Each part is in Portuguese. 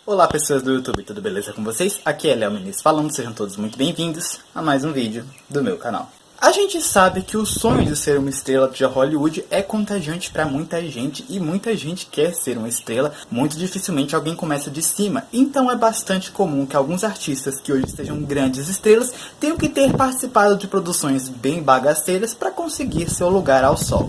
Olá pessoas do YouTube, tudo beleza com vocês? Aqui é Léo Muniz falando, sejam todos muito bem-vindos a mais um vídeo do meu canal. A gente sabe que o sonho de ser uma estrela de Hollywood é contagiante para muita gente e muita gente quer ser uma estrela, muito dificilmente alguém começa de cima, então é bastante comum que alguns artistas que hoje sejam grandes estrelas tenham que ter participado de produções bem bagaceiras para conseguir seu lugar ao sol.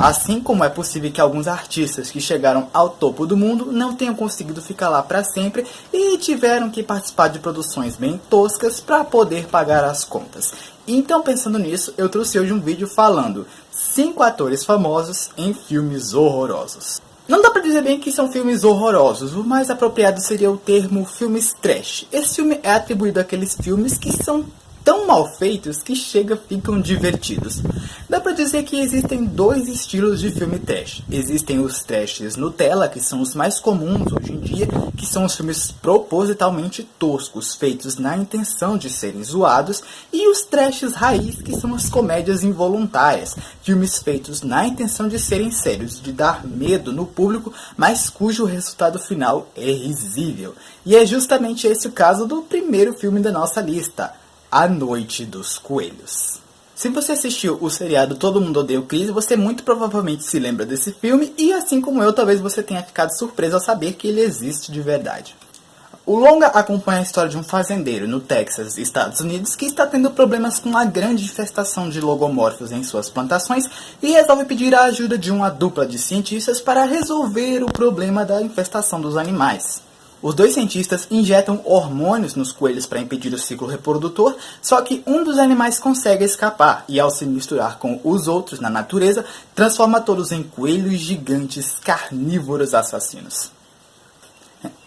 Assim como é possível que alguns artistas que chegaram ao topo do mundo não tenham conseguido ficar lá para sempre e tiveram que participar de produções bem toscas para poder pagar as contas. Então, pensando nisso, eu trouxe hoje um vídeo falando 5 atores famosos em filmes horrorosos. Não dá pra dizer bem que são filmes horrorosos, o mais apropriado seria o termo filmes trash. Esse filme é atribuído àqueles filmes que são tão mal feitos que ficam divertidos. Dá pra dizer que existem dois estilos de filme trash. Existem os trashes Nutella, que são os mais comuns hoje em dia, que são os filmes propositalmente toscos, feitos na intenção de serem zoados, e os trashes raiz, que são as comédias involuntárias, filmes feitos na intenção de serem sérios, de dar medo no público, mas cujo resultado final é risível. E é justamente esse o caso do primeiro filme da nossa lista, A Noite dos Coelhos. Se você assistiu o seriado Todo Mundo Odeia o Chris, você muito provavelmente se lembra desse filme e, assim como eu, talvez você tenha ficado surpreso ao saber que ele existe de verdade. O longa acompanha a história de um fazendeiro no Texas, Estados Unidos, que está tendo problemas com uma grande infestação de logomorfos em suas plantações e resolve pedir a ajuda de uma dupla de cientistas para resolver o problema da infestação dos animais. Os dois cientistas injetam hormônios nos coelhos para impedir o ciclo reprodutor, só que um dos animais consegue escapar e, ao se misturar com os outros na natureza, transforma todos em coelhos gigantes carnívoros assassinos.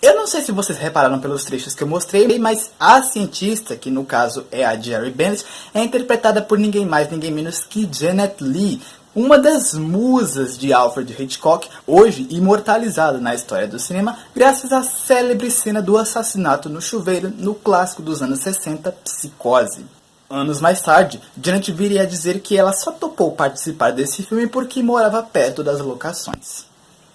Eu não sei se vocês repararam pelos trechos que eu mostrei, mas a cientista, que no caso é a Jerry Bennett, é interpretada por ninguém mais, ninguém menos que Janet Leigh, uma das musas de Alfred Hitchcock, hoje imortalizada na história do cinema, graças à célebre cena do assassinato no chuveiro no clássico dos anos 60, Psicose. Anos mais tarde, Janet viria a dizer que ela só topou participar desse filme porque morava perto das locações.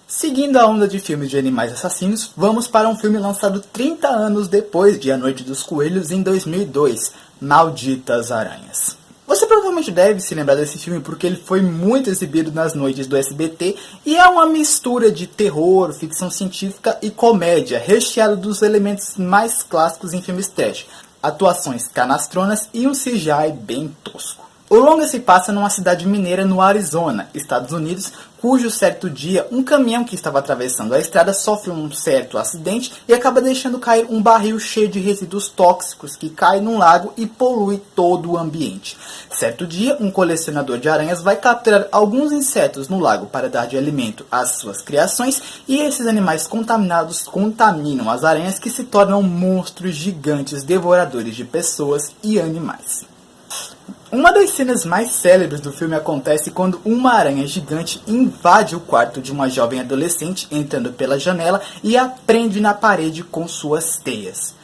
Seguindo a onda de filmes de animais assassinos, vamos para um filme lançado 30 anos depois de A Noite dos Coelhos, em 2002, Malditas Aranhas. Você provavelmente deve se lembrar desse filme porque ele foi muito exibido nas noites do SBT e é uma mistura de terror, ficção científica e comédia, recheado dos elementos mais clássicos em filmes trash, atuações canastronas e um CGI bem tosco. O longa se passa numa cidade mineira no Arizona, Estados Unidos, cujo certo dia um caminhão que estava atravessando a estrada sofre um certo acidente e acaba deixando cair um barril cheio de resíduos tóxicos que cai num lago e polui todo o ambiente. Certo dia, um colecionador de aranhas vai capturar alguns insetos no lago para dar de alimento às suas criações e esses animais contaminados contaminam as aranhas que se tornam monstros gigantes devoradores de pessoas e animais. Uma das cenas mais célebres do filme acontece quando uma aranha gigante invade o quarto de uma jovem adolescente, entrando pela janela e a prende na parede com suas teias.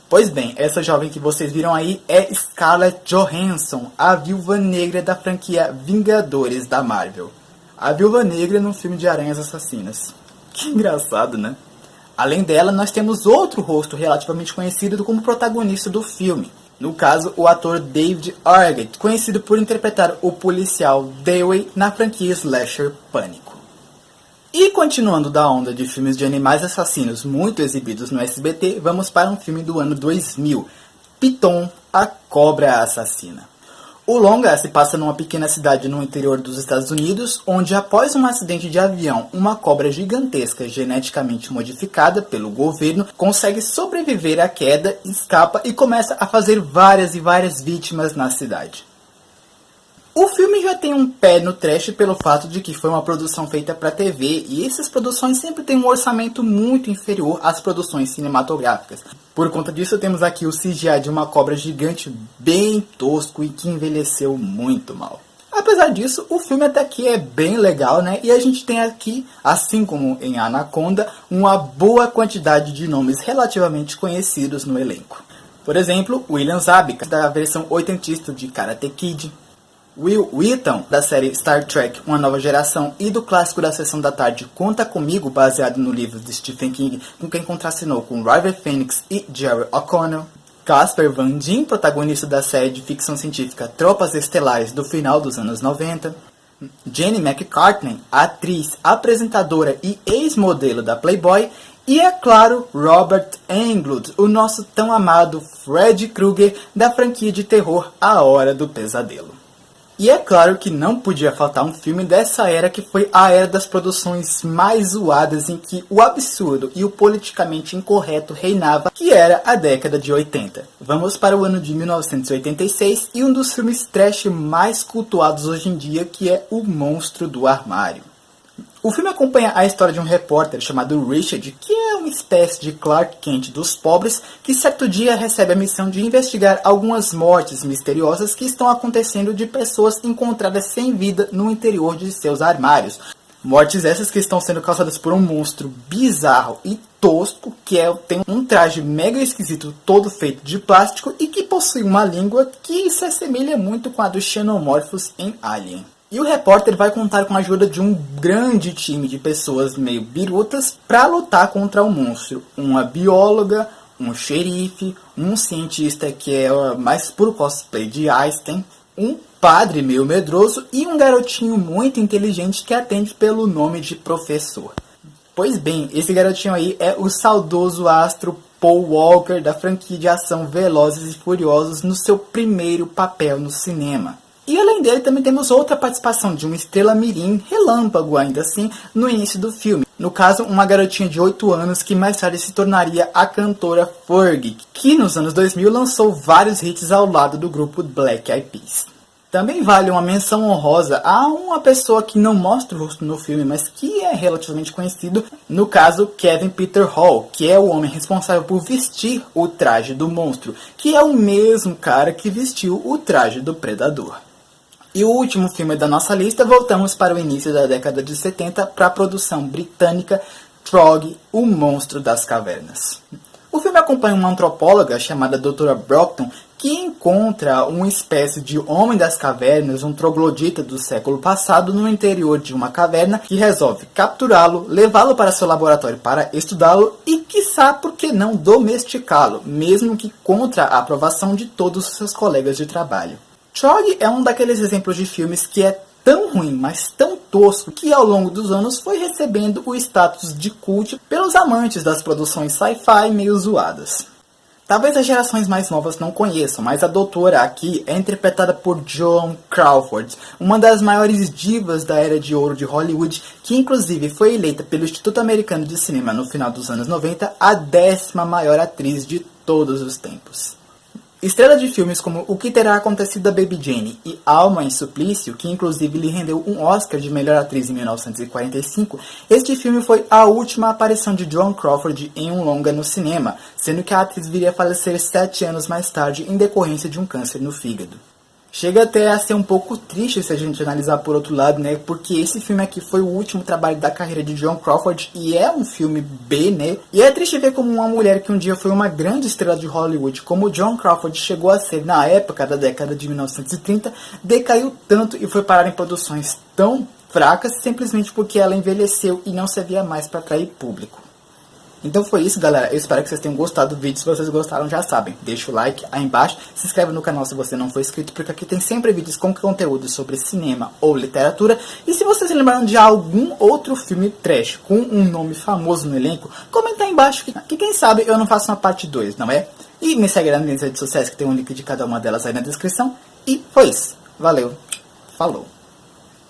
Pois bem, essa jovem que vocês viram aí é Scarlett Johansson, a Viúva Negra da franquia Vingadores da Marvel. A Viúva Negra num filme de aranhas assassinas. Que engraçado, né? Além dela, nós temos outro rosto relativamente conhecido como protagonista do filme. No caso, o ator David Arquette, conhecido por interpretar o policial Dewey na franquia slasher Pânico. E continuando da onda de filmes de animais assassinos muito exibidos no SBT, vamos para um filme do ano 2000, Python, a Cobra Assassina. O longa se passa numa pequena cidade no interior dos Estados Unidos, onde após um acidente de avião, uma cobra gigantesca geneticamente modificada pelo governo consegue sobreviver à queda, escapa e começa a fazer várias e várias vítimas na cidade. O filme já tem um pé no trash pelo fato de que foi uma produção feita para TV e essas produções sempre têm um orçamento muito inferior às produções cinematográficas. Por conta disso temos aqui o CGI de uma cobra gigante bem tosco e que envelheceu muito mal. Apesar disso, o filme até aqui é bem legal, né? E a gente tem aqui, assim como em Anaconda, uma boa quantidade de nomes relativamente conhecidos no elenco. Por exemplo, William Zabka, da versão oitentista de Karate Kid. Will Wheaton, da série Star Trek Uma Nova Geração e do clássico da Sessão da Tarde Conta Comigo, baseado no livro de Stephen King, com quem contracenou com River Phoenix e Jerry O'Connell. Casper Van Dien, protagonista da série de ficção científica Tropas Estelares do final dos anos 90. Jenny McCartney, atriz, apresentadora e ex-modelo da Playboy. E é claro, Robert Englund, o nosso tão amado Freddy Krueger da franquia de terror A Hora do Pesadelo. E é claro que não podia faltar um filme dessa era que foi a era das produções mais zoadas em que o absurdo e o politicamente incorreto reinava, que era a década de 80. Vamos para o ano de 1986 e um dos filmes trash mais cultuados hoje em dia, que é O Monstro do Armário. O filme acompanha a história de um repórter chamado Richard, que é uma espécie de Clark Kent dos pobres, que certo dia recebe a missão de investigar algumas mortes misteriosas que estão acontecendo de pessoas encontradas sem vida no interior de seus armários. Mortes essas que estão sendo causadas por um monstro bizarro e tosco, que tem um traje mega esquisito todo feito de plástico e que possui uma língua que se assemelha muito com a dos xenomorfos em Alien. E o repórter vai contar com a ajuda de um grande time de pessoas meio birutas para lutar contra o monstro. Uma bióloga, um xerife, um cientista que é mais puro cosplay de Einstein, um padre meio medroso e um garotinho muito inteligente que atende pelo nome de professor. Pois bem, esse garotinho aí é o saudoso astro Paul Walker da franquia de ação Velozes e Furiosos no seu primeiro papel no cinema. E além dele também temos outra participação de uma estrela mirim, relâmpago ainda assim, no início do filme. No caso, uma garotinha de 8 anos que mais tarde se tornaria a cantora Fergie, que nos anos 2000 lançou vários hits ao lado do grupo Black Eyed Peas. Também vale uma menção honrosa a uma pessoa que não mostra o rosto no filme, mas que é relativamente conhecido, no caso Kevin Peter Hall, que é o homem responsável por vestir o traje do monstro, que é o mesmo cara que vestiu o traje do Predador. E o último filme da nossa lista, voltamos para o início da década de 70 para a produção britânica Trog, o Monstro das Cavernas. O filme acompanha uma antropóloga chamada Dra. Brockton, que encontra uma espécie de homem das cavernas, um troglodita do século passado, no interior de uma caverna, que resolve capturá-lo, levá-lo para seu laboratório para estudá-lo e, quiçá, por que não, domesticá-lo, mesmo que contra a aprovação de todos os seus colegas de trabalho. Trog é um daqueles exemplos de filmes que é tão ruim, mas tão tosco, que ao longo dos anos foi recebendo o status de cult pelos amantes das produções sci-fi meio zoadas. Talvez as gerações mais novas não conheçam, mas a doutora aqui é interpretada por Joan Crawford, uma das maiores divas da era de ouro de Hollywood, que inclusive foi eleita pelo Instituto Americano de Cinema no final dos anos 90 a 10ª maior atriz de todos os tempos. Estrela de filmes como O Que Terá Acontecido a Baby Jane e Alma em Suplício, que inclusive lhe rendeu um Oscar de melhor atriz em 1945, este filme foi a última aparição de Joan Crawford em um longa no cinema, sendo que a atriz viria a falecer 7 anos mais tarde em decorrência de um câncer no fígado. Chega até a ser um pouco triste se a gente analisar por outro lado, né? Porque esse filme aqui foi o último trabalho da carreira de Joan Crawford e é um filme B, né? E é triste ver como uma mulher que um dia foi uma grande estrela de Hollywood, como Joan Crawford chegou a ser na época da década de 1930, decaiu tanto e foi parar em produções tão fracas simplesmente porque ela envelheceu e não servia mais para atrair público. Então foi isso, galera. Eu espero que vocês tenham gostado do vídeo. Se vocês gostaram, já sabem, deixa o like aí embaixo. Se inscreve no canal se você não for inscrito, porque aqui tem sempre vídeos com conteúdo sobre cinema ou literatura. E se vocês lembraram de algum outro filme trash com um nome famoso no elenco, comenta aí embaixo que quem sabe eu não faço uma parte 2, não é? E me segue nas minhas redes sociais que tem um link de cada uma delas aí na descrição. E foi isso. Valeu. Falou.